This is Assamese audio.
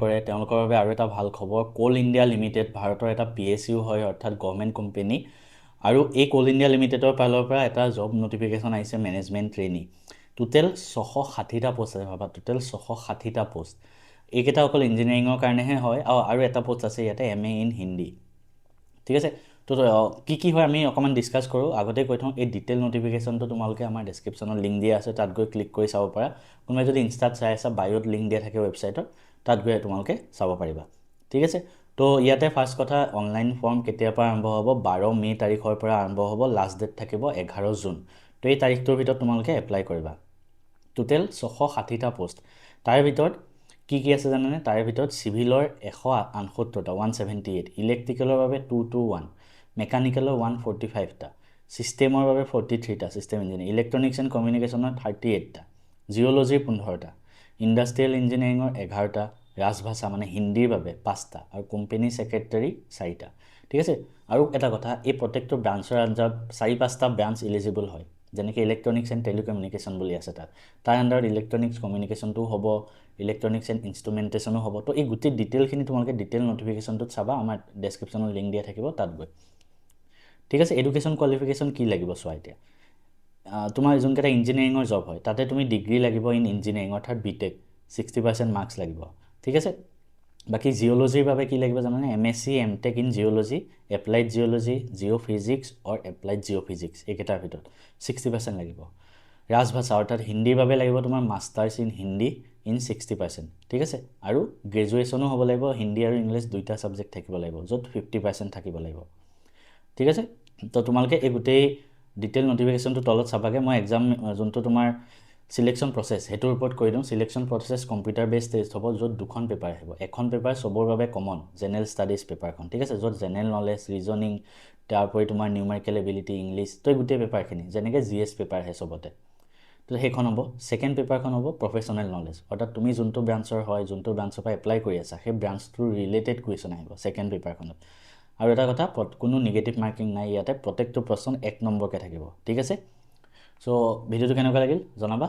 কৰে তেওঁলোকৰ বাবে আৰু এটা ভাল খবৰ কোল ইণ্ডিয়া লিমিটেড ভাৰতৰ এটা PSU হয় অৰ্থাৎ গভৰ্ণমেণ্ট কোম্পানী আৰু এই কোল ইণ্ডিয়া লিমিটেডৰ ফালৰ পৰা এটা জব নটিফিকেশ্যন আহিছে মেনেজমেণ্ট ট্ৰেইনি টোটেল 660টা পোষ্ট আছে ভাবা টোটেল 660টা পোষ্ট এইকেইটা অকল ইঞ্জিনিয়াৰিঙৰ কাৰণেহে হয় আৰু এটা পোষ্ট আছে ইয়াতে MA ইন হিন্দী ঠিক আছে তো কি হয় আমি অকণমান ডিছকাছ কৰোঁ আগতে কৈ থওঁ এই ডিটেইল নটিফিকেশ্যনটো তোমালোকে আমাৰ ডেছক্ৰিপশ্যনত লিংক দিয়া আছে তাত গৈ ক্লিক কৰি চাব পাৰা কোনোবাই যদি ইনষ্টাত চাই আছা বায়'ত লিংক দিয়া থাকে ৱেবছাইটত তাত গৈ তোমালোকে চাব পাৰিবা ঠিক আছে তো ইয়াতে ফাৰ্ষ্ট কথা অনলাইন ফৰ্ম কেতিয়াৰ পৰা আৰম্ভ হ'ব 12 মে তাৰিখৰ পৰা আৰম্ভ হ'ব লাষ্ট ডেট থাকিব 11 জুন তো এই তাৰিখটোৰ ভিতৰত তোমালোকে এপ্লাই কৰিবা টোটেল 660টা পোষ্ট তাৰ ভিতৰত কি আছে জানানে তাৰ ভিতৰত চিভিলৰ 168টা 178 ইলেক্ট্ৰিকেলৰ বাবে 221 মেকানিকেলৰ 145টা চিষ্টেমৰ বাবে 43টা চিষ্টেম ইঞ্জিনিয়াৰিং ইলেক্ট্ৰনিক্স এণ্ড কমিউনিকেশ্যনৰ 38টা জিঅ'লজিৰ 15টা ইণ্ডাষ্ট্ৰিয়েল ইঞ্জিনিয়াৰিঙৰ 11টা ৰাজভাষা মানে হিন্দীৰ বাবে 5টা আৰু কোম্পানী ছেক্ৰেটাৰী 4টা ঠিক আছে আৰু এটা কথা এই প্ৰত্যেকটো ব্ৰাঞ্চৰ আণ্ডাৰত 4-5টা ব্ৰাঞ্চ এলিজিবল হয় যেনেকৈ ইলেক্ট্ৰনিক্স এণ্ড টেলিকমিউনিকেশ্যন বুলি আছে তাত তাৰ আণ্ডাৰত ইলেক্ট্ৰনিক্স কমিউনিকেশ্যনটোও হ'ব ইলেক্ট্ৰনিক্স এণ্ড ইনষ্ট্ৰুমেণ্টেশ্যনো হ'ব তো এই গোটেই ডিটেইলখিনি তোমালোকে ডিটেইল নটিফিকেশ্যনটোত চাবা আমাৰ ডেছক্ৰিপশ্যনত লিংক দিয়া থাকিব তাত গৈ ঠিক আছে এডুকেশ্যন কোৱালিফিকেশ্যন কি লাগিব চোৱা এতিয়া তোমাৰ যোনকেইটা ইঞ্জিনিয়াৰিঙৰ জব হয় তাতে তুমি ডিগ্ৰী লাগিব ইন ইঞ্জিনিয়াৰিং অৰ্থাৎ BTech 60% মাৰ্কছ লাগিব ঠিক আছে বাকি জিঅ'লজিৰ বাবে কি লাগিব জানানে MSc MTech in geology applied geology geophysics or applied geophysics এইকেইটাৰ ভিতৰত 60% লাগিব ৰাজভাষা অৰ্থাৎ হিন্দীৰ বাবে লাগিব তোমাৰ মাষ্টাৰ্ছ ইন হিন্দী ইন 60% ঠিক আছে আৰু গ্ৰেজুৱেশ্যনো হ'ব লাগিব হিন্দী আৰু ইংলিছ দুইটা ছাবজেক্ট থাকিব লাগিব য'ত 50% থাকিব লাগিব ঠিক আছে তো তোমালোকে এই গোটেই ডিটেইল নটিফিকেশ্যনটো তলত চাবাগে মই এক্সাম যোনটো তোমাৰ সিলেকশ্যন প্ৰচেছ হেতুৰ ওপৰত কৈ দিওঁ সিলেকশ্যন প্ৰচেছ কম্পিউটাৰ বেছড টেষ্ট হ'ব য'ত দুখন পেপাৰ আহিব এখন পেপাৰ সবৰ বাবে কমন জেনেৰেল ষ্টাডিজ পেপাৰখন ঠিক আছে য'ত জেনেৰেল নলেজ ৰিজনিং তাৰপৰে তোমাৰ নিউমেৰিকেল এবিলিটি ইংলিছ তো গোটেই পেপাৰখিনি যেনেকৈ GS পেপাৰ হে সবতে তো সেইখন হ'ব সেকেন্ড পেপাৰখন হ'ব প্ৰফেশনাল নলেজ অৰ্থাৎ তুমি যোনটো ব্ৰাঞ্চৰ হয় যোনটো ব্ৰাঞ্চৰ পৰা এপ্লাই কৰি আছা সেই ব্ৰাঞ্চটোৰ ৰিলেটেড কুৱেশ্যন আহিব সেকেন্ড পেপাৰখনত আৰু এটা কথা কোনো নিগেটিভ মাৰ্কিং নাই ইয়াতে প্ৰত্যেকটো প্ৰশ্ন 1 নম্বৰকে থাকিব ঠিক আছে সো ভিডিওটো কেনেকুৱা লাগিল জনাবা